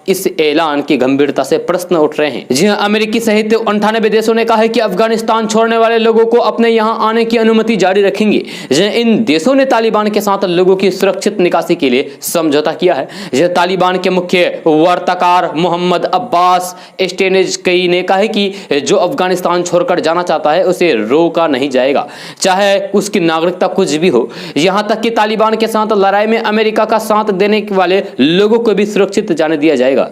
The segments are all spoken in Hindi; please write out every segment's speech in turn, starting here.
इस ऐलान की गंभीरता से प्रश्न उठ रहे हैं। जी हां, अमेरिकी सहित 98 देशों ने कहा है कि अफगानिस्तान छोड़ने वाले लोगों को अपने यहां आने की अनुमति जारी रखेंगे। इन देशों ने तालिबान के साथ लोगों की सुरक्षित निकासी के लिए समझौता किया है। तालिबान के मुख्य वार्ताकार मोहम्मद अब्बास स्टेनेजकई ने कहा है कि जो अफगानिस्तान छोड़कर जाना चाहता है उसे रोका नहीं जाएगा, चाहे उसकी नागरिकता कुछ भी हो। यहां तक कि तालिबान के साथ लड़ाई में अमेरिका का साथ देने वाले लोगों को भी सुरक्षित जाने दिया जाएगा।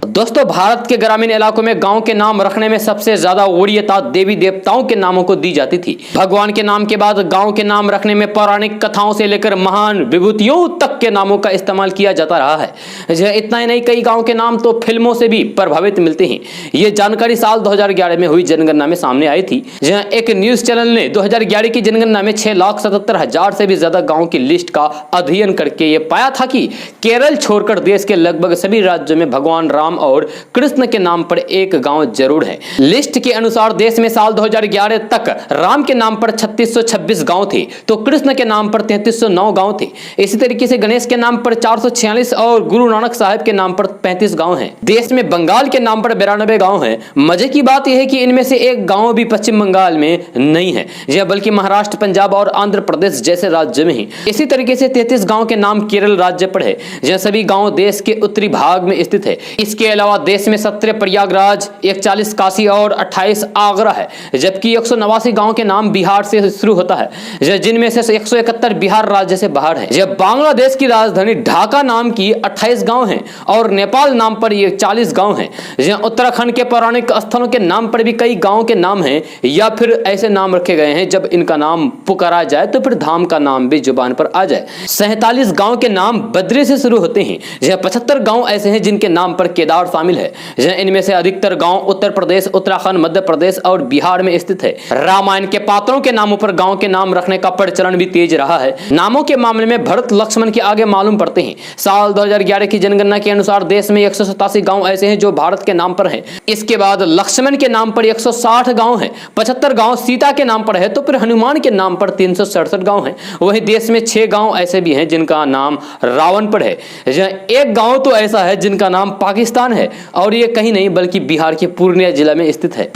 दोस्तों, भारत के ग्रामीण इलाकों में गांव के नाम रखने में सबसे ज्यादा वरीयता देवी देवताओं के नामों को दी जाती थी। भगवान के नाम के बाद गांव के नाम रखने में पौराणिक कथाओं से लेकर महान विभूतियों तक के नामों का इस्तेमाल किया जाता रहा है। इतना ही नहीं, कई गांव के नाम तो फिल्मों से भी प्रभावित मिलते हैं। ये जानकारी साल 2011 में हुई जनगणना में सामने आई थी। जहां एक न्यूज चैनल ने 2011 की जनगणना में 6,77,000 से भी ज्यादा गाँव की लिस्ट का अध्ययन करके ये पाया था कि केरल छोड़कर देश के लगभग सभी राज्यों में भगवान राम और कृष्ण के नाम पर एक गांव जरूर है। लिस्ट के अनुसार देश में साल 2011 तक राम के नाम पर 3626 गांव थे, तो कृष्ण के नाम पर 3309 गांव थे। इसी तरीके से गणेश के नाम पर 446 और गुरु नानक साहब के नाम पर 35 गांव हैं। देश में बंगाल के नाम पर 92 गांव हैं। मजे की बात यह है कि इनमें से एक गांव भी पश्चिम बंगाल में नहीं है, यह बल्कि महाराष्ट्र, पंजाब और आंध्र प्रदेश जैसे राज्य में है। इसी तरीके से 33 गांव के नाम केरल राज्य पर है। यह सभी गांव देश के उत्तरी भाग में स्थित है। इसके अलावा देश में 17 प्रयागराज, 41 काशी और 28 आगरा है, जबकि 189 गांव के नाम बिहार से शुरू होता है, जिनमें से 171 बिहार राज्य से बाहर है। जब बांग्लादेश की राजधानी ढाका नाम की 28 गांव हैं और नेपाल नाम पर ये 40 गांव हैं। उत्तराखंड के पौराणिक स्थलों के नाम पर भी कई गांव के नाम हैं, या फिर ऐसे नाम रखे गए हैं जब इनका नाम पुकारा जाए तो फिर धाम का नाम भी जुबान पर आ जाए। 47 गांव के नाम बद्री से शुरू होते हैं। 75 गांव ऐसे हैं जिनके नाम पर केदार शामिल है। इनमें से अधिकतर गांव उत्तर प्रदेश, उत्तराखंड, मध्य प्रदेश और बिहार में स्थित है। रामायण के पात्रों के नामों पर गांव के नाम रखने का प्रचलन भी तेज रहा है। नामों के मामले में भरत लक्ष्मण के आगे मालूम पड़ते हैं। साल 2011 की जनगणना के अनुसार देश में 187 गांव ऐसे हैं जो भारत के नाम पर हैं। इसके बाद लक्ष्मण के नाम पर 160 गांव हैं, 75 गांव सीता के नाम पर है, तो फिर हनुमान के नाम पर 367 गांव हैं। वहीं देश में 6 गांव ऐसे भी हैं जिनका नाम रावण पर है। एक गांव तो ऐसा है जिनका नाम पाकिस्तान है, और ये कहीं नहीं बल्कि बिहार के पूर्णिया जिला में स्थित है।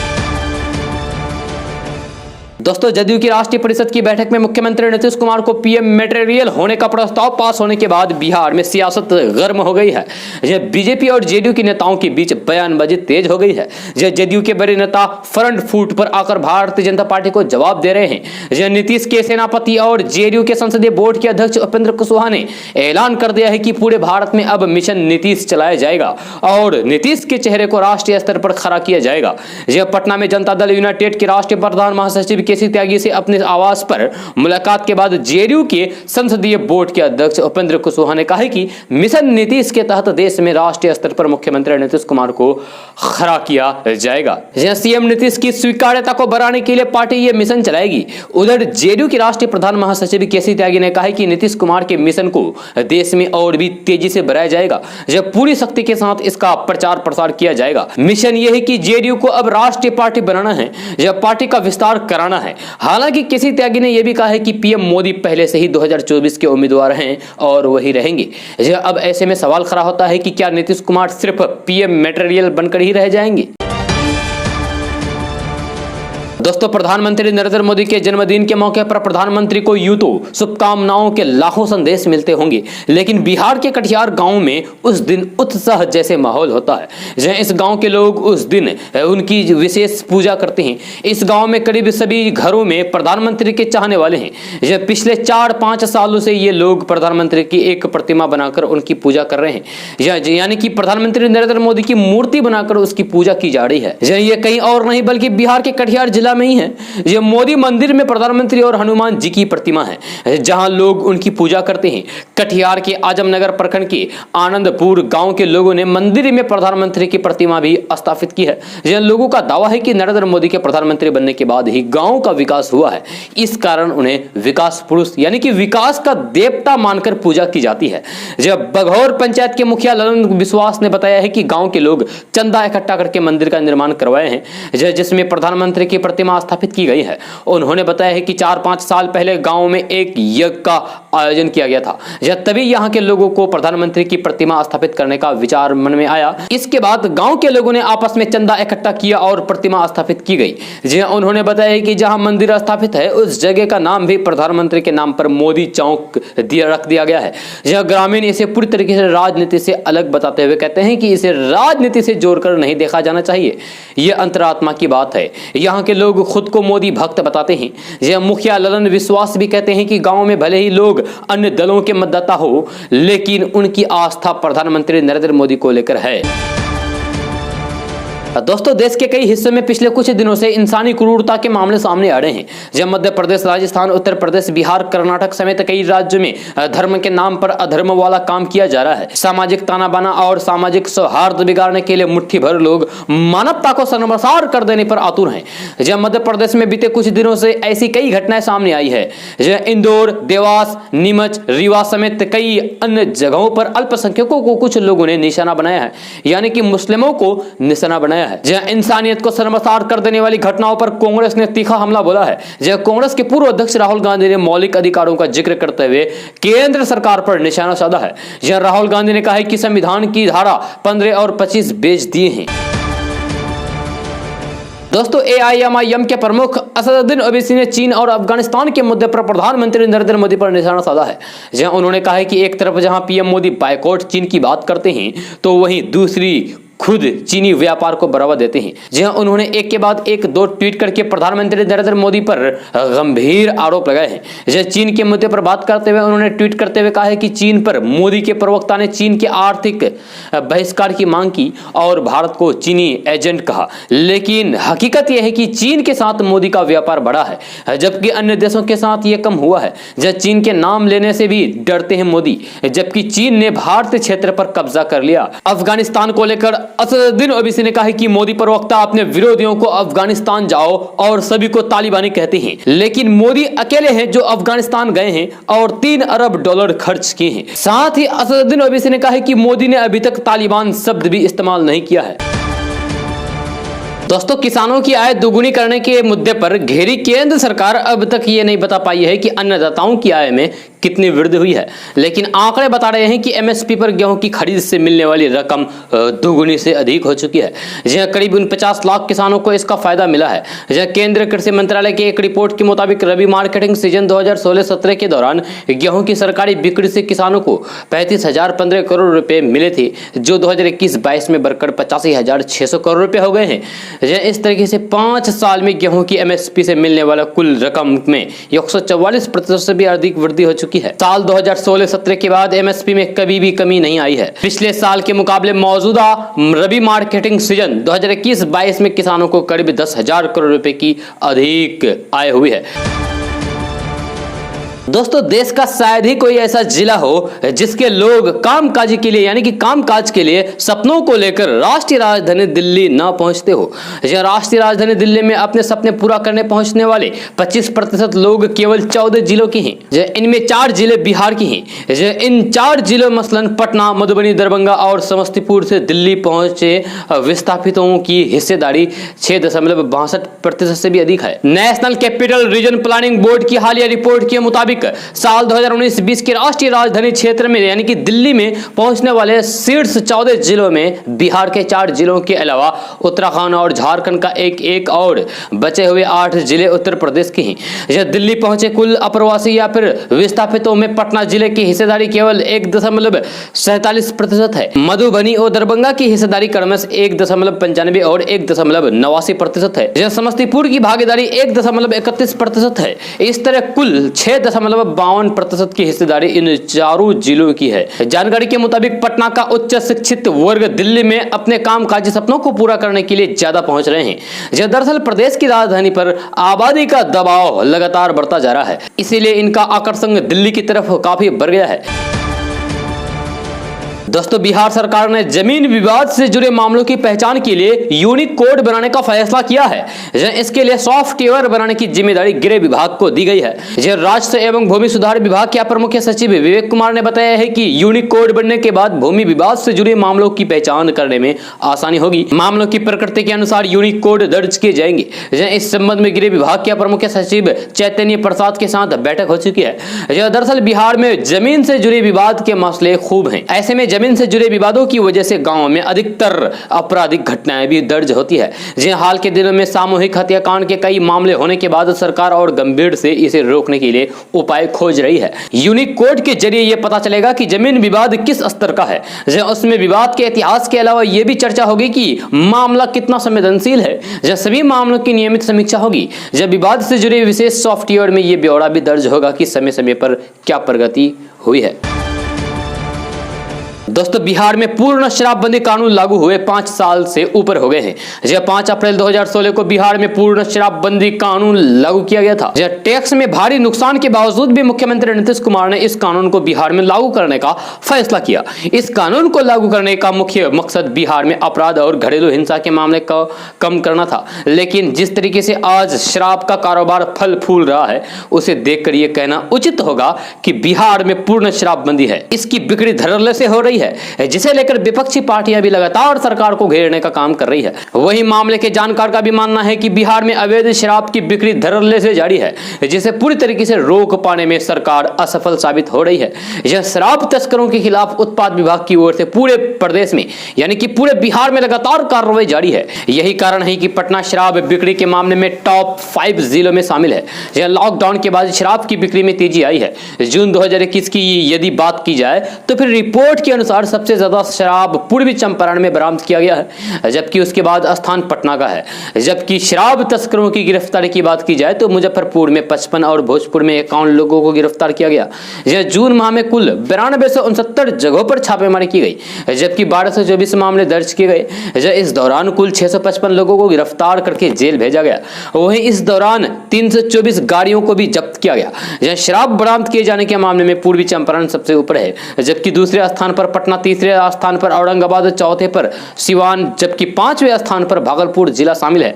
दोस्तों, जदयू की राष्ट्रीय परिषद की बैठक में मुख्यमंत्री नीतीश कुमार को पीएम मटेरियल होने का प्रस्ताव पास होने के बाद बिहार में सियासत गर्म हो गई है। यह बीजेपी और जेडीयू के नेताओं के बीच बयानबाजी तेज हो गई है। यह जेडीयू के बड़े नेता फ्रंट फुट पर आकर भारतीय जनता पार्टी को जवाब दे रहे हैं। यह नीतीश के सेनापति और जेडीयू के संसदीय बोर्ड के अध्यक्ष उपेंद्र कुशवाहा ने ऐलान कर दिया है कि पूरे भारत में अब मिशन नीतीश चलाया जाएगा और नीतीश के चेहरे को राष्ट्रीय स्तर पर खड़ा किया जाएगा। यह पटना में जनता दल यूनाइटेड के राष्ट्रीय प्रधान महासचिव केसी त्यागी से अपने आवास पर मुलाकात के बाद जेडीयू के संसदीय बोर्ड के अध्यक्ष उपेंद्र कुशवाहा ने कहा कि मिशन नीतीश के तहत देश में राष्ट्रीय स्तर पर मुख्यमंत्री नीतीश कुमार को खड़ा किया जाएगा। सीएम नीतीश की स्वीकार्यता को बढ़ाने के लिए पार्टी ये मिशन चलाएगी। उधर जेडीयू के राष्ट्रीय प्रधान महासचिव केसी त्यागी ने कहा कि नीतीश कुमार के मिशन को देश में और भी तेजी से बढ़ाया जाएगा। जब पूरी शक्ति के साथ इसका प्रचार प्रसार किया जाएगा। मिशन यह है कि जेडीयू को अब राष्ट्रीय पार्टी बनाना है, जब पार्टी का विस्तार कराना है। हालांकि केसी त्यागी ने यह भी कहा है कि पीएम मोदी पहले से ही 2024 के उम्मीदवार हैं और वही रहेंगे। अब ऐसे में सवाल खड़ा होता है कि क्या नीतीश कुमार सिर्फ पीएम मटेरियल बनकर ही रह जाएंगे। दोस्तों, प्रधानमंत्री नरेंद्र मोदी के जन्मदिन के मौके पर प्रधानमंत्री को यूं तो शुभकामनाओं के लाखों संदेश मिलते होंगे, लेकिन बिहार के कटिहार गांव में उस दिन उत्साह जैसे माहौल होता है। जहां इस गांव के लोग उस दिन उनकी विशेष पूजा करते हैं। इस गांव में करीब सभी घरों में प्रधानमंत्री के चाहने वाले हैं। पिछले 4-5 सालों से ये लोग प्रधानमंत्री की एक प्रतिमा बनाकर उनकी पूजा कर रहे हैं, यानी कि प्रधानमंत्री नरेंद्र मोदी की मूर्ति बनाकर उसकी पूजा की जा रही है। ये कहीं और नहीं बल्कि बिहार के कटिहार जिला में ही है। यह मोदी मंदिर में प्रधानमंत्री और हनुमान जी की प्रतिमा है, जहां लोग उनकी पूजा करते हैं। कटिहार के आजमनगर प्रखंड के आनंदपुर गांव के लोगों ने मंदिर में प्रधानमंत्री की प्रतिमा भी स्थापित की है। यह लोगों का दावा है कि नरेंद्र मोदी के प्रधानमंत्री बनने के बाद ही गांव का विकास हुआ है। इस कारण उन्हें विकास पुरुष यानी कि विकास का देवता मानकर पूजा की जाती है। जब बघौर पंचायत के मुखिया ललन विश्वास ने बताया है कि गांव के लोग चंदा इकट्ठा करके मंदिर का निर्माण करवाए हैं, जिसमें प्रधानमंत्री की प्रतिमा स्थापित की गई है। उन्होंने बताया है कि 4-5 साल पहले गांव में एक यज्ञ का आयोजन किया गया था। तभी यहाँ के लोगों को प्रधानमंत्री की प्रतिमा स्थापित करने का विचार मन में आया। इसके बाद गांव के लोगों ने आपस में चंदा इकट्ठा किया और प्रतिमा स्थापित की गई। जी उन्होंने बताया कि जहां मंदिर स्थापित है उस जगह का नाम भी प्रधानमंत्री के नाम पर मोदी चौक रख दिया गया है। यह ग्रामीण इसे पूरी तरीके से राजनीति से अलग बताते हुए कहते हैं कि इसे राजनीति से जोड़कर नहीं देखा जाना चाहिए, यह अंतरात्मा की बात है। यहाँ के लोग खुद को मोदी भक्त बताते हैं। यह मुखिया ललन विश्वास भी कहते हैं कि गांव में भले ही लोग अन्य दलों के मतदाता हो, लेकिन उनकी आस्था प्रधानमंत्री नरेंद्र मोदी को लेकर है। दोस्तों, देश के कई हिस्सों में पिछले कुछ दिनों से इंसानी क्रूरता के मामले सामने आ रहे हैं। जब मध्य प्रदेश, राजस्थान, उत्तर प्रदेश, बिहार, कर्नाटक समेत कई राज्यों में धर्म के नाम पर अधर्म वाला काम किया जा रहा है। सामाजिक ताना बाना और सामाजिक सौहार्द बिगाड़ने के लिए मुट्ठी भर लोग मानवता को शर्मसार कर देने पर आतुर हैं। जब मध्य प्रदेश में बीते कुछ दिनों से ऐसी कई घटनाएं सामने आई है। इंदौर, देवास, नीमच, रीवा समेत कई अन्य जगहों पर अल्पसंख्यकों को कुछ लोगों ने निशाना बनाया है, यानी कि मुस्लिमों को निशाना बनाया है। जहां इंसानियत को शर्मसार कर देने वाली घटनाओं पर कांग्रेस ने तीखा हमला बोला है। जहां कांग्रेस के पूर्व अध्यक्ष राहुल गांधी ने मौलिक अधिकारों का जिक्र करते हुए केंद्र सरकार पर निशाना साधा है। जहां राहुल गांधी ने कहा है कि संविधान की धारा 15 और 25 बेच दिए हैं। दोस्तों, AIMIM के प्रमुख असदुद्दीन ओवैसी ने चीन और अफगानिस्तान के मुद्दे पर प्रधानमंत्री नरेंद्र मोदी पर निशाना साधा है। जहां उन्होंने कहा है कि एक तरफ जहां PM मोदी बायकॉट चीन की बात करते हैं, तो वहीं दूसरी खुद चीनी व्यापार को बढ़ावा देते हैं। जहां उन्होंने एक के बाद एक दो ट्वीट करके प्रधानमंत्री नरेंद्र मोदी पर गंभीर आरोप लगाए हैं। जहां चीन के मुद्दे पर बात करते हुए उन्होंने ट्वीट करते हुए कहा है कि चीन पर मोदी के प्रवक्ता ने चीन के आर्थिक बहिष्कार की मांग की और भारत को चीनी एजेंट कहा। लेकिन हकीकत यह है कि चीन के साथ मोदी का व्यापार बढ़ा है, जबकि अन्य देशों के साथ यह कम हुआ है। जहां चीन के नाम लेने से भी डरते हैं मोदी, जबकि चीन ने भारतीय क्षेत्र पर कब्जा कर लिया। अफगानिस्तान को लेकर असदुद्दीन ओवैसी ने कहा है कि मोदी प्रवक्ता अपने विरोधियों को अफगानिस्तान जाओ और सभी को तालिबानी कहते हैं, लेकिन मोदी अकेले हैं जो अफगानिस्तान गए हैं और $3 अरब खर्च किए हैं। साथ ही असदुद्दीन ओवैसी ने कहा है कि मोदी ने अभी तक तालिबान शब्द भी इस्तेमाल नहीं किया है। दोस्तों, किसानों की आय दोगुनी करने के मुद्दे पर घेरी केंद्र सरकार अब तक ये नहीं बता पाई है कि अन्नदाताओं की आय में कितनी वृद्धि हुई है, लेकिन आंकड़े बता रहे हैं कि MSP पर गेहूं की खरीद से मिलने वाली रकम दोगुनी से अधिक हो चुकी है। जहां करीब 49 लाख किसानों को इसका फायदा मिला है। जहां केंद्रीय कृषि मंत्रालय की एक रिपोर्ट के मुताबिक रबी मार्केटिंग सीजन 2016-17 के दौरान गेहूं की सरकारी बिक्री से किसानों को 35,015 करोड़ रुपए मिले थे, जो 2021-22 में बढ़कर 85,600 करोड़ रुपए हो गए हैं। इस तरीके से 5 साल में गेहूं की MSP से मिलने वाला कुल रकम में 144% से भी अधिक वृद्धि हो चुकी है। साल 2016-17 के बाद MSP में कभी भी कमी नहीं आई है। पिछले साल के मुकाबले मौजूदा रबी मार्केटिंग सीजन 2021-22 में किसानों को करीब 10,000 करोड़ रुपए की अधिक आय हुई है। दोस्तों, देश का शायद ही कोई ऐसा जिला हो जिसके लोग कामकाज के लिए, यानी कि कामकाज के लिए सपनों को लेकर राष्ट्रीय राजधानी दिल्ली न पहुंचते हो। यह राष्ट्रीय राजधानी दिल्ली में अपने सपने पूरा करने पहुंचने वाले 25% लोग केवल 14 जिलों के हैं। इनमें 4 जिले बिहार के हैं। इन 4 जिलों मसलन पटना, मधुबनी, दरभंगा और समस्तीपुर से दिल्ली पहुंचे विस्थापितों की हिस्सेदारी 6.62% से भी अधिक है। National capital region planning board की हालिया रिपोर्ट के मुताबिक साल 2019-20 के राष्ट्रीय राजधानी क्षेत्र में, यानी कि दिल्ली में पहुंचने वाले शीर्ष 14 जिलों में बिहार के 4 जिलों के अलावा उत्तराखंड और झारखंड का एक और बचे हुए 8 जिले उत्तर प्रदेश के हैं। यह दिल्ली पहुंचे कुल अप्रवासी या फिर विस्थापितों में पटना जिले की हिस्सेदारी केवल 1.47% है। मधुबनी और दरभंगा की हिस्सेदारी क्रमश 1.95 और 1.89% है। यह समस्तीपुर की भागीदारी 1.31% है। इस तरह कुल 6.52% की हिस्सेदारी इन 4 जिलों की है। जानकारी के मुताबिक पटना का उच्च शिक्षित वर्ग दिल्ली में अपने कामकाजी सपनों को पूरा करने के लिए ज्यादा पहुंच रहे हैं। यह दरअसल प्रदेश की राजधानी पर आबादी का दबाव लगातार बढ़ता जा रहा है, इसीलिए इनका आकर्षण दिल्ली की तरफ काफी बढ़ गया है। दोस्तों, बिहार सरकार ने जमीन विवाद से जुड़े मामलों की पहचान के लिए यूनिक कोड बनाने का फैसला किया है। इसके लिए सॉफ्टवेयर बनाने की जिम्मेदारी गृह विभाग को दी गई है। राजस्व एवं भूमि सुधार विभाग के अपर मुख्य सचिव विवेक कुमार ने बताया है कि यूनिक कोड बनने के बाद भूमि विवाद से जुड़े मामलों की पहचान करने में आसानी होगी। मामलों की प्रकृति के अनुसार यूनिक कोड दर्ज किए जाएंगे। इस संबंध में गृह विभाग के अपर मुख्य सचिव चैतन्य प्रसाद के साथ बैठक हो चुकी है। दरअसल बिहार में जमीन से जुड़े विवाद के मसले खूब हैं। ऐसे में जमीन से जुड़े विवादों की वजह से गांव में अधिकतर आपराधिक घटनाएं भी दर्ज होती है। हाल के दिनों में सामूहिक हत्याकांड के कई मामले होने के बाद सरकार और गंभीर से इसे रोकने के लिए उपाय खोज रही है। यूनिक कोड के जरिए यह पता चलेगा कि जमीन विवाद किस स्तर का है। उसमें विवाद के इतिहास के अलावा यह भी चर्चा होगी कि मामला कितना संवेदनशील है। सभी मामलों की नियमित समीक्षा होगी। जब विवाद से जुड़े विशेष सॉफ्टवेयर में यह ब्यौरा भी दर्ज होगा कि समय समय पर क्या प्रगति हुई है। दोस्तों, बिहार में पूर्ण शराबबंदी कानून लागू हुए 5 साल से ऊपर हो गए हैं। 5 अप्रैल 2016 को बिहार में पूर्ण शराबबंदी कानून लागू किया गया था। टैक्स में भारी नुकसान के बावजूद भी मुख्यमंत्री नीतीश कुमार ने इस कानून को बिहार में लागू करने का फैसला किया। इस कानून को लागू करने का मुख्य मकसद बिहार में अपराध और घरेलू हिंसा के मामले को कम करना था। लेकिन जिस तरीके से आज शराब का कारोबार फल फूल रहा है, उसे देखकर यह कहना उचित होगा कि बिहार में पूर्ण शराबबंदी है। इसकी बिक्री धड़ल्ले से हो रही है, जिसे लेकर विपक्षी पार्टियां भी लगातार सरकार को घेरने का काम कर रही है। वहीं मामले के जानकार का भी मानना है कि बिहार में अवैध शराब की बिक्री धड़ल्ले से जारी है, जिसे पूरी तरीके से रोक पाने में सरकार असफल साबित हो रही है। यह शराब तस्करों के खिलाफ उत्पाद विभाग की ओर से पूरे प्रदेश में यानी कि पूरे बिहार में लगातार कार्रवाई जारी है। यही कारण है कि पटना शराब बिक्री के मामले में टॉप 5 जिलों में शामिल है। यह लॉकडाउन के बाद शराब की बिक्री में तेजी आई है। जून 2021 की यदि बात की जाए तो फिर रिपोर्ट के अनुसार सबसे ज्यादा शराब पूर्वी चंपारण में बरामद किया गया है, जबकि उसके बाद स्थान पटना का है। जबकि शराब तस्करों की गिरफ्तारी की बात की जाए तो मुजफ्फरपुर में 55 और भोजपुर में 51 लोगों को गिरफ्तार किया गया। जून माह में कुल 9269 जगहों पर छापेमारी की गई, जबकि 1224 मामले दर्ज किए गए। इस दौरान कुल 655 लोगों को गिरफ्तार करके जेल भेजा गया। वहीं इस दौरान 324 गाड़ियों को भी जब्त किया गया। शराब बरामद किए जाने के मामले में पूर्वी चंपारण सबसे ऊपर है, जबकि दूसरे स्थान पर पटना, तीसरे स्थान पर औरंगाबाद, चौथे पर सिवान, जबकि 5वें स्थान पर भागलपुर जिला शामिल है।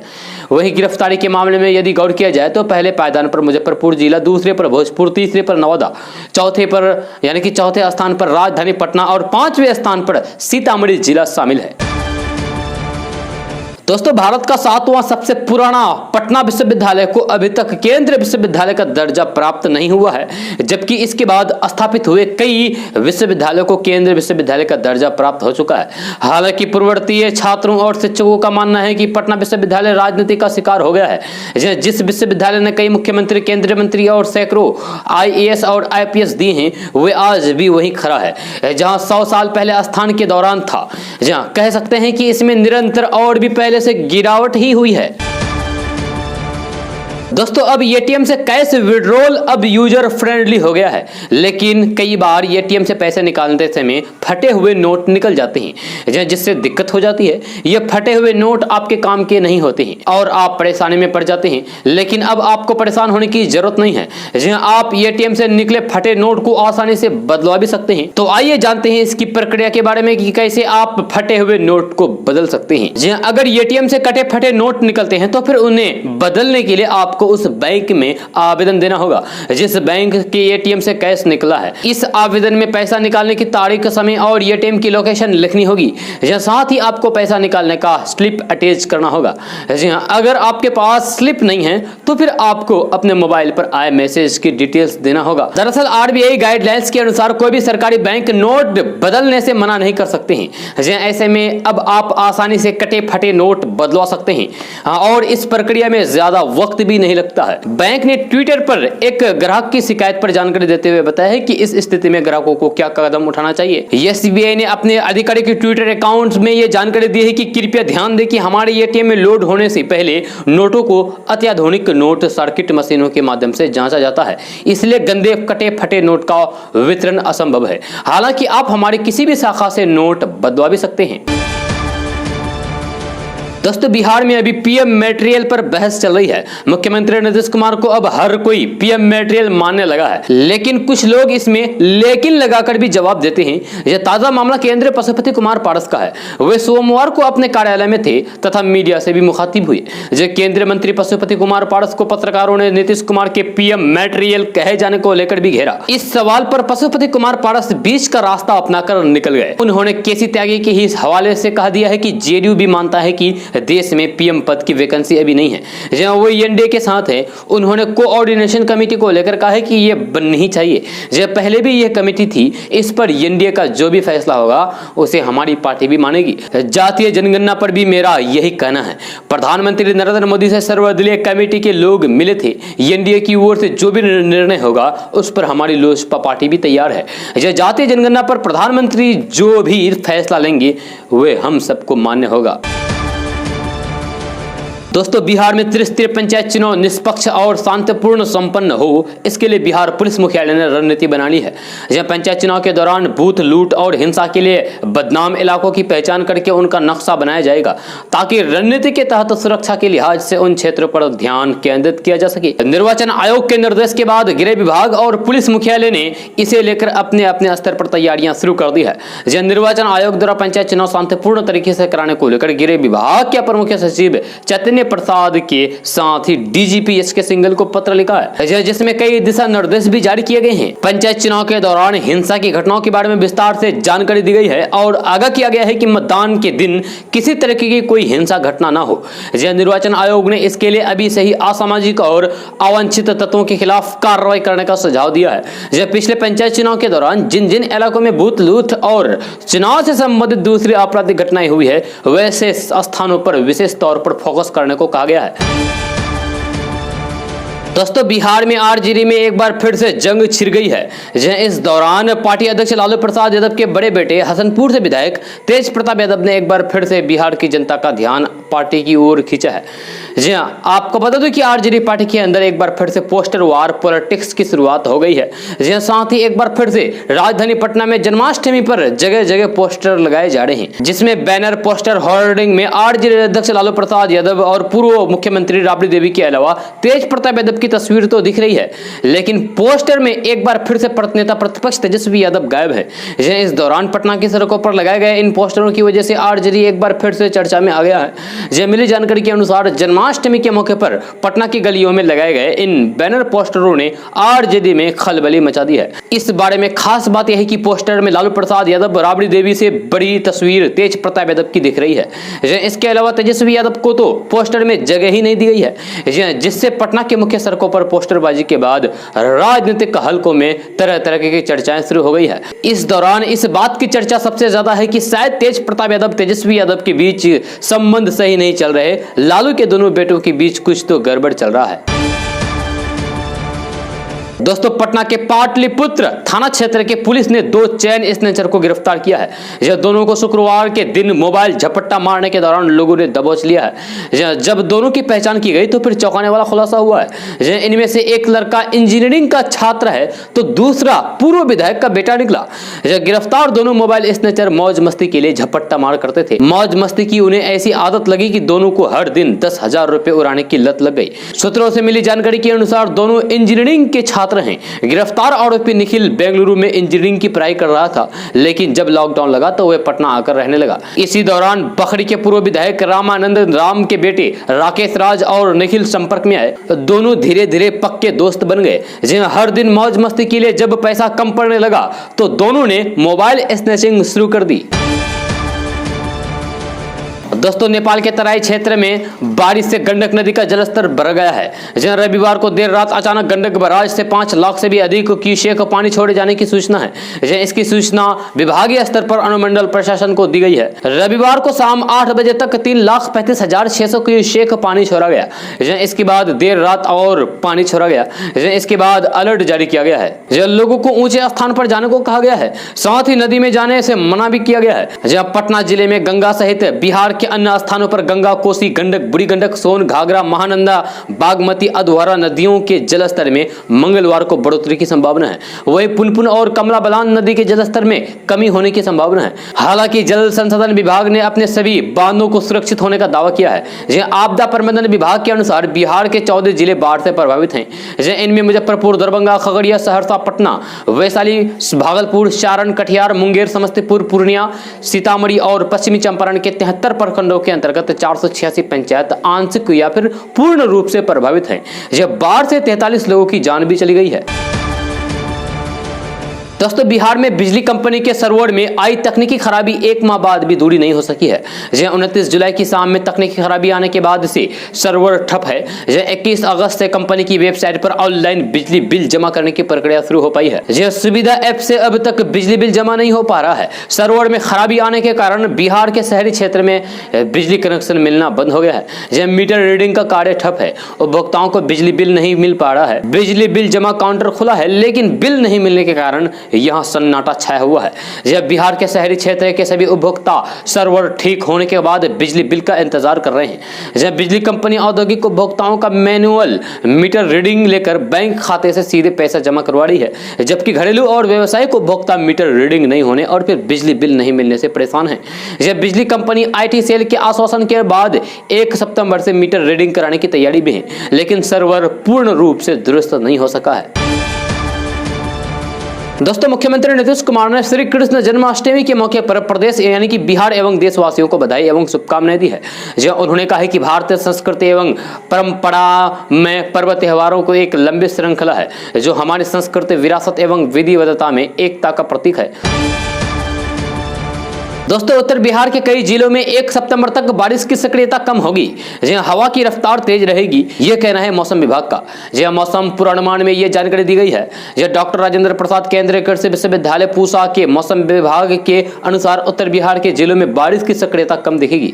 वहीं गिरफ्तारी के मामले में यदि गौर किया जाए तो पहले पायदान पर मुजफ्फरपुर जिला, दूसरे पर भोजपुर, तीसरे पर नवादा, चौथे पर यानी कि चौथे स्थान पर राजधानी पटना और 5वें स्थान पर सीतामढ़ी जिला शामिल है। दोस्तों, भारत का 7वां सबसे पुराना पटना विश्वविद्यालय को अभी तक केंद्रीय विश्वविद्यालय का दर्जा प्राप्त नहीं हुआ है, जबकि इसके बाद स्थापित हुए कई विश्वविद्यालयों को केंद्रीय विश्वविद्यालय का दर्जा प्राप्त हो चुका है। हालांकि पूर्ववर्तीय छात्रों और शिक्षकों का मानना है कि पटना विश्वविद्यालय राजनीति का शिकार हो गया है। जिस विश्वविद्यालय ने कई मुख्यमंत्री, केंद्रीय मंत्री और सैकड़ों IAS और IPS दिए हैं, वे आज भी वहीं खड़ा है जहां 100 साल पहले स्थान के दौरान था। जहां कह सकते हैं कि इसमें निरंतर और भी पहले से गिरावट ही हुई है। दोस्तों, अब ATM से कैश विड्रॉल अब यूजर फ्रेंडली हो गया है, लेकिन कई बार ATM से पैसे निकालते समय फटे हुए नोट निकल जाते हैं, जिससे दिक्कत हो जाती है। ये फटे हुए नोट आपके काम के नहीं होते हैं और आप परेशानी में पड़ जाते हैं। लेकिन अब आपको परेशान होने की जरूरत नहीं है। आप ATM से निकले फटे नोट को आसानी से बदलवा भी सकते हैं। तो आइए जानते हैं इसकी प्रक्रिया के बारे में कि कैसे आप फटे हुए नोट को बदल सकते हैं। अगर ATM से कटे फटे नोट निकलते हैं तो फिर उन्हें बदलने के लिए आपको उस बैंक में आवेदन देना होगा जिस बैंक के ATM से कैश निकला है। इस आवेदन में पैसा निकालने की तारीख, समय और ATM की लोकेशन लिखनी होगी। साथ ही आपको पैसा निकालने का स्लिप अटैच करना होगा। जी हाँ, अगर आपके पास स्लिप नहीं है तो फिर आपको अपने मोबाइल पर आए मैसेज की डिटेल्स देना होगा। दरअसल RBI गाइडलाइंस के अनुसार कोई भी सरकारी बैंक नोट बदलने से मना नहीं कर सकते हैं। ऐसे में अब आप आसानी से कटे फटे नोट बदलवा सकते हैं और इस प्रक्रिया में ज्यादा वक्त भी नहीं लगता है। बैंक ने ट्विटर पर एक ग्राहक की शिकायत पर जानकारी देते हुए बताया है कि इस स्थिति में ग्राहकों को क्या कदम उठाना चाहिए। SBI ने अपने आधिकारिक ट्विटर अकाउंट में यह जानकारी दी है कि कृपया ध्यान दें कि हमारे ATM में लोड होने से पहले नोटों को अत्याधुनिक नोट सर्किट मशीनों के माध्यम से जांचा जाता है, इसलिए गंदे कटे फटे नोट का वितरण असंभव है। हालांकि आप हमारी किसी भी शाखा से नोट बदलवा भी सकते हैं। दोस्तों बिहार में अभी पीएम मटेरियल पर बहस चल रही है। मुख्यमंत्री नीतीश कुमार को अब हर कोई पीएम मटेरियल मानने लगा है, लेकिन कुछ लोग इसमें लेकिन लगाकर भी जवाब देते हैं। यह ताजा मामला केंद्रीय पशुपति कुमार पारस का है। वे सोमवार को अपने कार्यालय में थे तथा मीडिया से भी मुखातिब हुए। केंद्रीय मंत्री पशुपति कुमार पारस को पत्रकारों ने नीतीश कुमार के पीएम मटेरियल कहे जाने को लेकर भी घेरा। इस सवाल पर पशुपति कुमार पारस बीच का रास्ता अपनाकर निकल गए। उन्होंने केसी त्यागी के ही हवाले से कह दिया है कि जेडीयू भी मानता है कि देश में पीएम पद की वैकेंसी अभी नहीं है, जहां वो एनडीए के साथ है। उन्होंने कोऑर्डिनेशन कमेटी को लेकर कहा है कि ये बननी चाहिए, जब पहले भी यह कमेटी थी। इस पर एनडीए का जो भी फैसला होगा उसे हमारी पार्टी भी मानेगी। जातीय जनगणना पर भी मेरा यही कहना है। प्रधानमंत्री नरेंद्र मोदी से सर्वदलीय कमेटी के लोग मिले थे। एनडीए की ओर से जो भी निर्णय होगा उस पर हमारी लोजपा पार्टी भी तैयार है। जातीय जनगणना पर प्रधानमंत्री जो भी फैसला लेंगे वे हम सबको मान्य होगा। दोस्तों बिहार में त्रिस्तरीय पंचायत चुनाव निष्पक्ष और शांतिपूर्ण संपन्न हो, इसके लिए बिहार पुलिस मुख्यालय ने रणनीति बना ली है। जहां पंचायत चुनाव के दौरान बूथ लूट और हिंसा के लिए बदनाम इलाकों की पहचान करके उनका नक्शा बनाया जाएगा, ताकि रणनीति के तहत सुरक्षा के लिहाज से उन क्षेत्रों पर ध्यान केंद्रित किया जा सके। निर्वाचन आयोग के निर्देश के बाद गृह विभाग और पुलिस मुख्यालय ने इसे लेकर अपने अपने स्तर पर तैयारियां शुरू कर दी है। जहां निर्वाचन आयोग द्वारा पंचायत चुनाव शांतिपूर्ण तरीके से कराने को लेकर गृह विभाग के अपर मुख्य सचिव चैतन्य प्रसाद के साथ ही डीजीपी एसके सिंघल को पत्र लिखा है, जिसमें कई दिशा निर्देश भी जारी किए गए हैं। पंचायत चुनाव के दौरान हिंसा की घटनाओं के बारे में विस्तार से जानकारी दी गई है और आगाह किया गया है कि मतदान के दिन किसी तरह की कोई हिंसा घटना न हो। निर्वाचन आयोग ने इसके लिए अभी से ही असामाजिक और अवांछित तत्वों के खिलाफ कार्रवाई करने का सुझाव दिया है। पिछले पंचायत चुनाव के दौरान जिन जिन इलाकों में बूथ लूट और चुनाव से संबंधित दूसरी आपराधिक घटनाएं हुई है, वैसे स्थानों पर विशेष तौर पर फोकस करने को कहा गया है। दोस्तों बिहार में आरजेडी में एक बार फिर से जंग छिड़ गई है। इस दौरान पार्टी अध्यक्ष लालू प्रसाद यादव के बड़े बेटे हसनपुर से विधायक तेज प्रताप यादव ने एक बार फिर से बिहार की जनता का ध्यान पार्टी की ओर खींचा है। जी हां, आपको बता दूं कि आरजेडी पार्टी के अंदर एक बार फिर से पोस्टर वार पॉलिटिक्स की शुरुआत हो गई है। जी हां, साथ ही एक बार फिर से राजधानी पटना में जन्माष्टमी पर जगह जगह पोस्टर लगाए जा रहे हैं, जिसमें बैनर पोस्टर होर्डिंग में आरजेडी अध्यक्ष लालू प्रसाद यादव और पूर्व मुख्यमंत्री राबड़ी देवी के अलावा तेज प्रताप यादव की तस्वीर तो दिख रही है, लेकिन पोस्टर में एक बार फिर से नेता प्रतिपक्ष तेजस्वी यादव गायब है। इस दौरान पटना की सड़कों पर लगाए गए इन पोस्टरों की वजह से आरजेडी एक बार फिर से चर्चा में आ गया है। मिली जानकारी के अनुसार जन्माष्टमी के मौके पर पटना की गलियों में लगाए गए इन बैनर पोस्टरों ने आरजेडी में खलबली मचा दी है। इस बारे में खास बात यह है कि पोस्टर में लालू प्रसाद यादव राबड़ी देवी से बड़ी तस्वीर तेज प्रताप यादव की दिख रही है। इसके अलावा तेजस्वी यादव को तो पोस्टर में जगह ही नहीं दी गई है, जिससे पटना के मुख्य सड़कों पर पोस्टरबाजी के बाद राजनीतिक हलकों में तरह तरह की चर्चाएं शुरू हो गई है। इस दौरान इस बात की चर्चा सबसे ज्यादा है कि शायद तेज प्रताप यादव तेजस्वी यादव के बीच संबंध सही नहीं चल रहे, लालू के दोनों बेटों के बीच कुछ तो गड़बड़ चल रहा है। दोस्तों पटना के पाटलिपुत्र थाना क्षेत्र के पुलिस ने 2 चेन स्नेचर को गिरफ्तार किया है। यह दोनों को शुक्रवार के दिन मोबाइल झपट्टा मारने के दौरान लोगों ने दबोच लिया है। जब दोनों की पहचान की गई तो फिर चौंकाने वाला खुलासा हुआ है। इनमें से एक लड़का इंजीनियरिंग का छात्र है तो दूसरा पूर्व विधायक का बेटा निकला। गिरफ्तार दोनों मोबाइल स्नेचर मौज मस्ती के लिए झपट्टा मार करते थे। मौज मस्ती की उन्हें ऐसी आदत लगी कि दोनों को हर दिन 10,000 रुपए उड़ाने की लत लग गई। सूत्रों से मिली जानकारी के अनुसार दोनों इंजीनियरिंग के छात्र हैं। गिरफ्तार आरोपी निखिल बेंगलुरु में इंजीनियरिंग की पढ़ाई कर रहा था, लेकिन जब लॉकडाउन लगा तो वह पटना आकर रहने लगा। इसी दौरान बखरी के पूर्व विधायक रामानंद राम के बेटे राकेश राज और निखिल संपर्क में आए। दोनों धीरे धीरे पक्के दोस्त बन गए। जिन्हें हर दिन मौज मस्ती के लिए जब पैसा कम पड़ने लगा तो दोनों ने मोबाइल स्नैचिंग शुरू कर दी। दोस्तों नेपाल के तराई क्षेत्र में बारिश से गंडक नदी का जलस्तर बढ़ गया है। जहां रविवार को देर रात अचानक गंडक बराज से 5 लाख से भी अधिक क्यूसेक पानी छोड़े जाने की सूचना है। इसकी सूचना विभागीय स्तर पर अनुमंडल प्रशासन को दी गई है। रविवार को शाम 8 बजे तक 3,35,600 क्यूसेक पानी छोड़ा गया। इसके बाद देर रात और पानी छोड़ा गया। इसके बाद अलर्ट जारी किया गया है। लोगों को ऊंचे स्थान पर जाने को कहा गया है, साथ ही नदी में जाने से मना भी किया गया है। जहां पटना जिले में गंगा सहित बिहार के अन्य स्थानों पर गंगा, कोसी, गंडक, बूढ़ी गंडक, सोन, घाघरा, महानंदा, बागमती, अधवारा नदियों के जलस्तर में मंगलवार को बढ़ोतरी की संभावना है। वहीं पुनपुन और कमला बलान नदी के जलस्तर में कमी होने की संभावना है। हालांकि जल संसाधन विभाग ने अपने सभी बांधों को सुरक्षित होने का दावा किया है। आपदा प्रबंधन विभाग के अनुसार बिहार के 14 जिले बाढ़ से प्रभावित हैं। इनमें मुजफ्फरपुर, दरभंगा, खगड़िया, सहरसा, पटना, वैशाली, भागलपुर, सारण, कटिहार, मुंगेर, समस्तीपुर, पूर्णिया, सीतामढ़ी और पश्चिमी चंपारण के 73 प्रखंडों के अंतर्गत 486 पंचायत आंशिक या फिर पूर्ण रूप से प्रभावित हैं। बाढ़ से 43 लोगों की जान भी चली गई है। दोस्तों, बिहार में बिजली कंपनी के सर्वर में आई तकनीकी खराबी 1 माह बाद भी दूरी नहीं हो सकी है। 29 जुलाई की शाम में तकनीकी खराबी आने के बाद से सर्वर ठप है। 21 अगस्त से कंपनी की वेबसाइट पर ऑनलाइन बिजली बिल जमा करने की प्रक्रिया शुरू हो पाई है। सुविधा ऐप से अब तक बिजली बिल जमा नहीं हो पा रहा है। सर्वर में खराबी आने के कारण बिहार के शहरी क्षेत्र में बिजली कनेक्शन मिलना बंद हो गया है। मीटर रीडिंग का कार्य ठप है। उपभोक्ताओं को बिजली बिल नहीं मिल पा रहा है। बिजली बिल जमा काउंटर खुला है, लेकिन बिल नहीं मिलने के कारण यहां सन्नाटा छाया हुआ है। जब बिहार के शहरी क्षेत्र के सभी उपभोक्ता सर्वर ठीक होने के बाद बिजली बिल का इंतजार कर रहे हैं। जब बिजली कंपनी औद्योगिक उपभोक्ताओं का मैनुअल मीटर रीडिंग लेकर बैंक खाते से सीधे पैसा जमा करवा रही है, जबकि घरेलू और व्यावसायिक उपभोक्ता मीटर रीडिंग नहीं होने और फिर बिजली बिल नहीं मिलने से परेशान है। जब बिजली कंपनी IT सेल के आश्वासन के बाद 1 सितंबर से मीटर रीडिंग कराने की तैयारी में है, लेकिन सर्वर पूर्ण रूप से दुरुस्त नहीं हो सका है। दोस्तों, मुख्यमंत्री नीतीश कुमार ने श्री कृष्ण जन्माष्टमी के मौके पर प्रदेश यानी कि बिहार एवं देशवासियों को बधाई एवं शुभकामनाएं दी है। जो उन्होंने कहा है कि भारतीय संस्कृति एवं परंपरा में पर्व त्योहारों को एक लंबी श्रृंखला है, जो हमारी संस्कृति, विरासत एवं विविधता में एकता का प्रतीक है। दोस्तों, उत्तर बिहार के कई जिलों में 1 सितंबर तक बारिश की सक्रियता कम होगी। हवा की रफ्तार तेज रहेगी, यह कहना है मौसम विभाग का। मौसम पूर्वानुमान में यह जानकारी दी गई है। डॉक्टर राजेंद्र प्रसाद केंद्रीय कृषि विश्वविद्यालय पूसा के मौसम विभाग के अनुसार उत्तर बिहार के जिलों में बारिश की सक्रियता कम दिखेगी।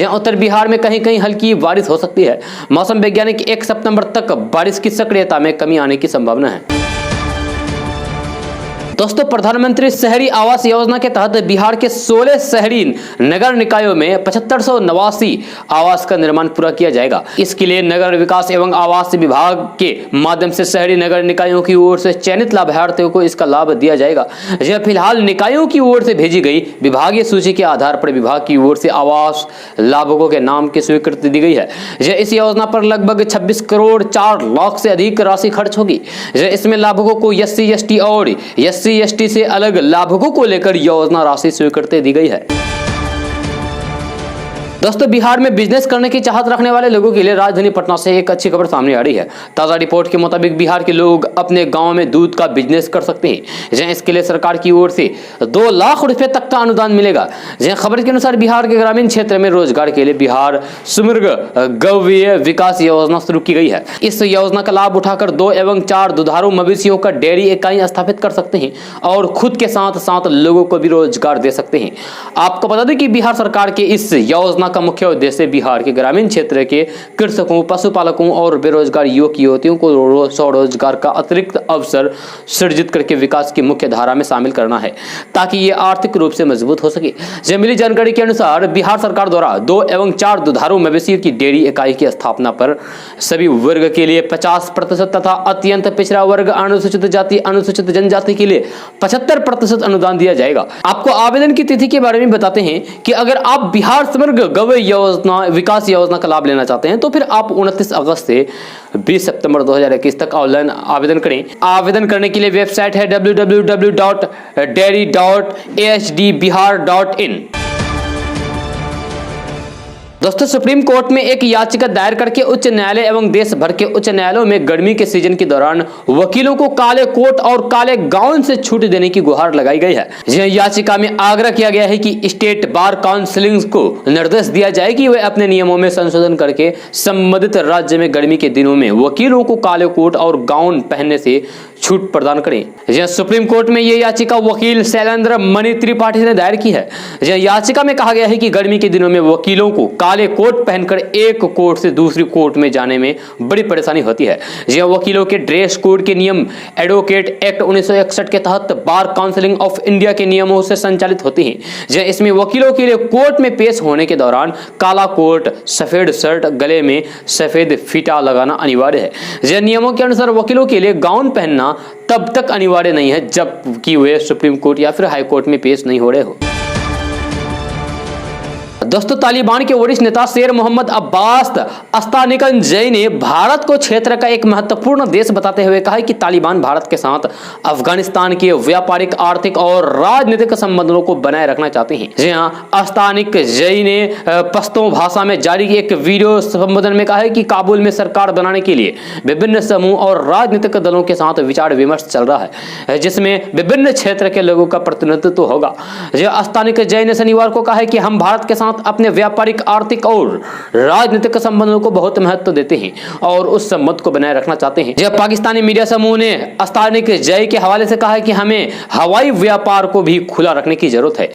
उत्तर बिहार में कहीं कहीं हल्की बारिश हो सकती है। मौसम वैज्ञानिक 1 सितंबर तक बारिश की सक्रियता में कमी आने की संभावना है। दोस्तों, प्रधानमंत्री शहरी आवास योजना के तहत बिहार के 16 शहरी नगर निकायों में 7589 आवास का निर्माण पूरा किया जाएगा। इसके लिए नगर विकास एवं आवास विभाग के माध्यम से शहरी नगर निकायों की ओर से चयनित लाभार्थियों को इसका लाभ दिया जाएगा। फिलहाल निकायों की ओर से भेजी गई विभागीय सूची के आधार पर विभाग की ओर से आवास लाभुकों के नाम की स्वीकृति दी गई है। इस योजना पर लगभग 26 करोड़ 4 लाख से अधिक राशि खर्च होगी। इसमें लाभुकों को SC, ST और SC/ST से अलग लाभुकों को लेकर योजना राशि स्वीकृति दी गई है। दोस्तों, बिहार में बिजनेस करने की चाहत रखने वाले लोगों के लिए राजधानी पटना से एक अच्छी खबर सामने आ रही है। ताजा रिपोर्ट के मुताबिक बिहार के लोग अपने गांव में दूध का बिजनेस कर सकते हैं। इसके लिए सरकार की ओर से 2 लाख रुपए तक का अनुदान मिलेगा। खबर के अनुसार बिहार के ग्रामीण क्षेत्र में रोजगार के लिए बिहार समग्र गौवीय विकास योजना शुरू की गई है। इस योजना का लाभ उठाकर 2 एवं 4 दुधारू मवेशियों का डेयरी इकाई स्थापित कर सकते हैं और खुद के साथ साथ लोगों को भी रोजगार दे सकते हैं। आपको बता दें कि बिहार सरकार के इस योजना का मुख्य उद्देश्य बिहार के ग्रामीण क्षेत्र के कृषकों, पशुपालकों और बेरोजगार युवक युवतियों को स्वरोजगार का अतिरिक्त अवसर सृजित करके विकास की मुख्य धारा में शामिल करना है, ताकि ये आर्थिक रूप से मजबूत हो सके। मिली जानकारी के अनुसार बिहार सरकार द्वारा 2 एवं 4 दुधारू मवेशियों की डेयरी इकाई की स्थापना पर सभी वर्ग के लिए 50% तथा अत्यंत पिछड़ा वर्ग, अनुसूचित जाति, अनुसूचित जनजाति के लिए 75% अनुदान दिया जाएगा। आपको आवेदन की तिथि के बारे में बताते हैं कि अगर आप बिहार समग्र गौवीय योजना विकास योजना का लाभ लेना चाहते हैं तो फिर आप 29 अगस्त से 20 सितंबर 2021 तक ऑनलाइन आवेदन करें। आवेदन करने के लिए वेबसाइट है www.dairy.asdbihar.in। दोस्तों, सुप्रीम कोर्ट में एक याचिका दायर करके उच्च न्यायालय एवं देश भर के उच्च न्यायालयों में गर्मी के सीजन के दौरान वकीलों को काले कोट और काले गाउन से छूट देने की गुहार लगाई गई है। याचिका में आग्रह किया गया है कि स्टेट बार काउंसिल को निर्देश दिया जाए कि वे अपने नियमों में संशोधन करके संबंधित राज्य में गर्मी के दिनों में वकीलों को काले कोट और गाउन पहनने से छूट प्रदान करें। जहां सुप्रीम कोर्ट में यह याचिका वकील शैलेंद्र मणि त्रिपाठी ने दायर की है। जहां याचिका में कहा गया है कि गर्मी के दिनों में वकीलों को काले कोट पहनकर एक कोर्ट से दूसरी कोर्ट में जाने में बड़ी परेशानी होती है। जहां वकीलों के ड्रेस कोड के नियम एडवोकेट एक्ट 1961 के तहत बार काउंसिल ऑफ इंडिया के नियमों से संचालित होती हैं। जहां इसमें वकीलों के लिए कोर्ट में पेश होने के दौरान काला कोट, सफेद शर्ट, गले में सफेद फीता लगाना अनिवार्य है। जहां नियमों के अनुसार वकीलों के लिए गाउन पहनना तब तक अनिवार्य नहीं है जब कि वे सुप्रीम कोर्ट या फिर हाई कोर्ट में पेश नहीं हो रहे हो। दोस्तों, तालिबान के वरिष्ठ नेता शेर मोहम्मद अब्बास अस्तानिकंजई ने भारत को क्षेत्र का एक महत्वपूर्ण देश बताते हुए कहा कि तालिबान भारत के साथ अफगानिस्तान के व्यापारिक, आर्थिक और राजनीतिक संबंधों को बनाए रखना चाहते हैं। जी हां, अस्तानिकंजई ने पश्तो भाषा में जारी एक वीडियो संबोधन में कहा है कि काबुल में सरकार बनाने के लिए विभिन्न समूह और राजनीतिक दलों के साथ विचार विमर्श चल रहा है, जिसमें विभिन्न क्षेत्र के लोगों का प्रतिनिधित्व होगा। अस्तानिकंजई ने शनिवार को कहा है कि हम भारत के साथ अपने व्यापारिक, आर्थिक और राजनीतिक संबंधों को बहुत महत्व देते हैं और उस संबंध को बनाए रखना चाहते हैं। जब पाकिस्तानी मीडिया समूह ने अस्तानिकंजई के हवाले से कहा है कि हमें हवाई व्यापार को भी खुला रखने की जरूरत है।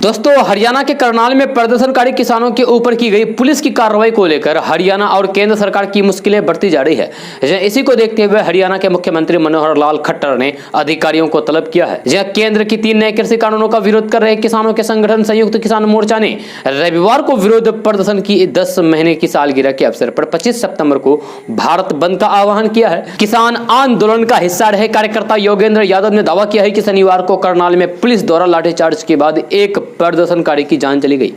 दोस्तों, हरियाणा के करनाल में प्रदर्शनकारी किसानों के ऊपर की गई पुलिस की कार्रवाई को लेकर हरियाणा और केंद्र सरकार की मुश्किलें बढ़ती जा रही है। इसी को देखते हुए हरियाणा के मुख्यमंत्री मनोहर लाल खट्टर ने अधिकारियों को तलब किया है। जहां केंद्र की 3 नए कृषि कानूनों का विरोध कर रहे किसानों के संगठन संयुक्त किसान मोर्चा ने रविवार को विरोध प्रदर्शन की 10 महीने की सालगिरह के अवसर पर 25 सितंबर को भारत बंद का आह्वान किया है। किसान आंदोलन का हिस्सा रहे कार्यकर्ता योगेंद्र यादव ने दावा किया है कि शनिवार को करनाल में पुलिस द्वारा लाठीचार्ज के बाद एक प्रदर्शनकारी की जान चली गई।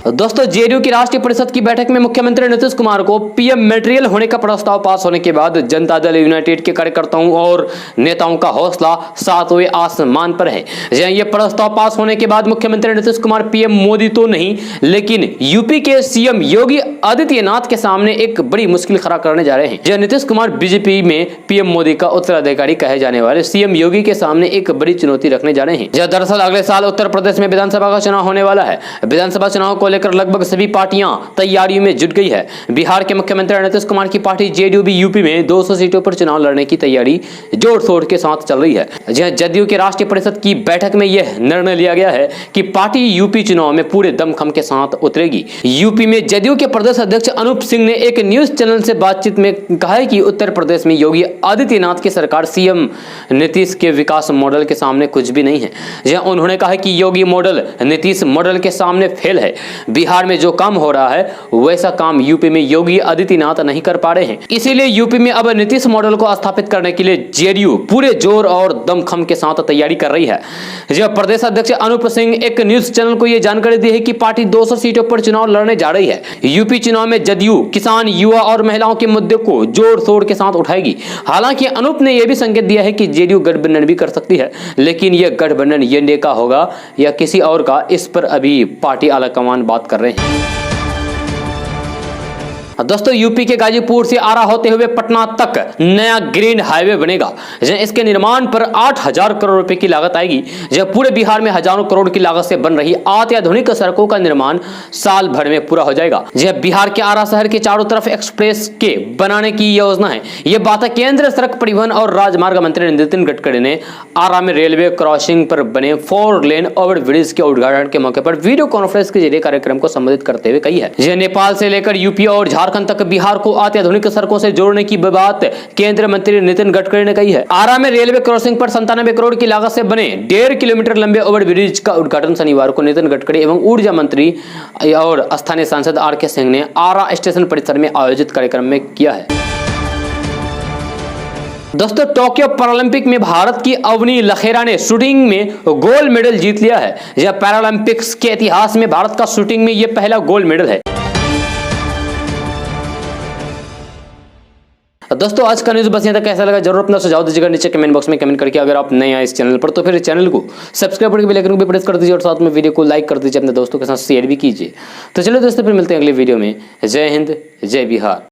दोस्तों, जेडीयू की राष्ट्रीय परिषद की बैठक में मुख्यमंत्री नीतीश कुमार को पीएम मटेरियल होने का प्रस्ताव पास होने के बाद जनता दल यूनाइटेड के कार्यकर्ताओं और नेताओं का हौसला 7वें आसमान पर है। यह प्रस्ताव पास होने के बाद मुख्यमंत्री नीतीश कुमार पीएम मोदी तो नहीं, लेकिन यूपी के सीएम योगी आदित्यनाथ के सामने एक बड़ी मुश्किल खड़ा करने जा रहे हैं। जहां नीतीश कुमार बीजेपी में पीएम मोदी का उत्तराधिकारी कहे जाने वाले सीएम योगी के सामने एक बड़ी चुनौती रखने जा रहे हैं। जहां दरअसल अगले साल उत्तर प्रदेश में विधानसभा का चुनाव होने वाला है। विधानसभा चुनाव को लेकर लगभग सभी पार्टियां तैयारियों में जुट गई है। बिहार के मुख्यमंत्री नीतीश कुमार की पार्टी जेडीयू भी यूपी में 200 सीटों पर चुनाव लड़ने की तैयारी जोर शोर के साथ चल रही है। जहां जदयू के राष्ट्रीय परिषद की बैठक में यह निर्णय लिया गया है कि पार्टी यूपी चुनाव में पूरे दमखम के साथ उतरेगी। यूपी में जदयू के प्रदेश अध्यक्ष अनूप सिंह ने एक न्यूज चैनल से बातचीत में कहा है कि उत्तर प्रदेश में योगी आदित्यनाथ की सरकार सीएम नीतीश के विकास मॉडल के सामने कुछ भी नहीं है। जहां उन्होंने कहा कि योगी मॉडल नीतीश मॉडल के सामने फेल है। बिहार में जो काम हो रहा है वैसा काम यूपी में योगी आदित्यनाथ नहीं कर पा रहे हैं। इसीलिए यूपी में अब नीतीश मॉडल को स्थापित करने के लिए जेडीयू पूरे जोर और दमखम के साथ तैयारी कर रही है। जब प्रदेश अध्यक्ष अनूप सिंह एक न्यूज चैनल को यह जानकारी दी है कि पार्टी 200 सीटों पर चुनाव लड़ने जा रही है। यूपी चुनाव में जदयू किसान, युवा और महिलाओं के मुद्दे को जोर शोर के साथ उठाएगी। हालांकि अनूप ने यह भी संकेत दिया है कि जेडीयू गठबंधन भी कर सकती है, लेकिन यह गठबंधन एनडीए का होगा या किसी और का, इस पर अभी पार्टी आलाकमान बात कर रहे हैं। दोस्तों, यूपी के गाजीपुर से आरा होते हुए पटना तक नया ग्रीन हाईवे बनेगा। इसके निर्माण पर 8,000 करोड़ रुपए की लागत आएगी। जब पूरे बिहार में हजारों करोड़ की लागत से बन रही अत्याधुनिक सड़कों का निर्माण साल भर में पूरा हो जाएगा। जब बिहार के आरा शहर के चारों तरफ एक्सप्रेस के बनाने की योजना है। यह बात केंद्रीय सड़क परिवहन और राजमार्ग मंत्री नितिन गडकरी ने आरा में रेलवे क्रॉसिंग पर बने 4 लेन ओवर ब्रिज के उद्घाटन के मौके पर वीडियो कॉन्फ्रेंस के जरिए कार्यक्रम को संबोधित करते हुए कही है। यह नेपाल से लेकर यूपी और झारखंड तक बिहार को अत्याधुनिक सड़कों से जोड़ने की बात केंद्रीय मंत्री नितिन गडकरी ने कही है। आरा में रेलवे क्रॉसिंग पर 97 करोड़ की लागत से बने 1.5 किलोमीटर लंबे ओवरब्रिज का उद्घाटन शनिवार को नितिन गडकरी एवं ऊर्जा मंत्री और स्थानीय सांसद आर.के. सिंह ने आरा स्टेशन परिसर में आयोजित कार्यक्रम में किया है। दोस्तों, टोक्यो पैरालंपिक में भारत की अवनी लखेरा ने शूटिंग में गोल्ड मेडल जीत लिया है। यह पैरालंपिक्स के इतिहास में भारत का शूटिंग में यह पहला गोल्ड मेडल है। दोस्तों, आज का न्यूज़ बस यहाँ तक। कैसा लगा जरूर अपना सुझाव दीजिएगा नीचे कमेंट बॉक्स में कमेंट करके। अगर आप नए आए इस चैनल पर तो फिर चैनल को सब्सक्राइब करके बेल आइकन को भी प्रेस कर दीजिए और साथ में वीडियो को लाइक कर दीजिए, अपने दोस्तों के साथ शेयर भी कीजिए। तो चलो दोस्तों, फिर मिलते हैं अगले वीडियो में। जय हिंद, जय बिहार।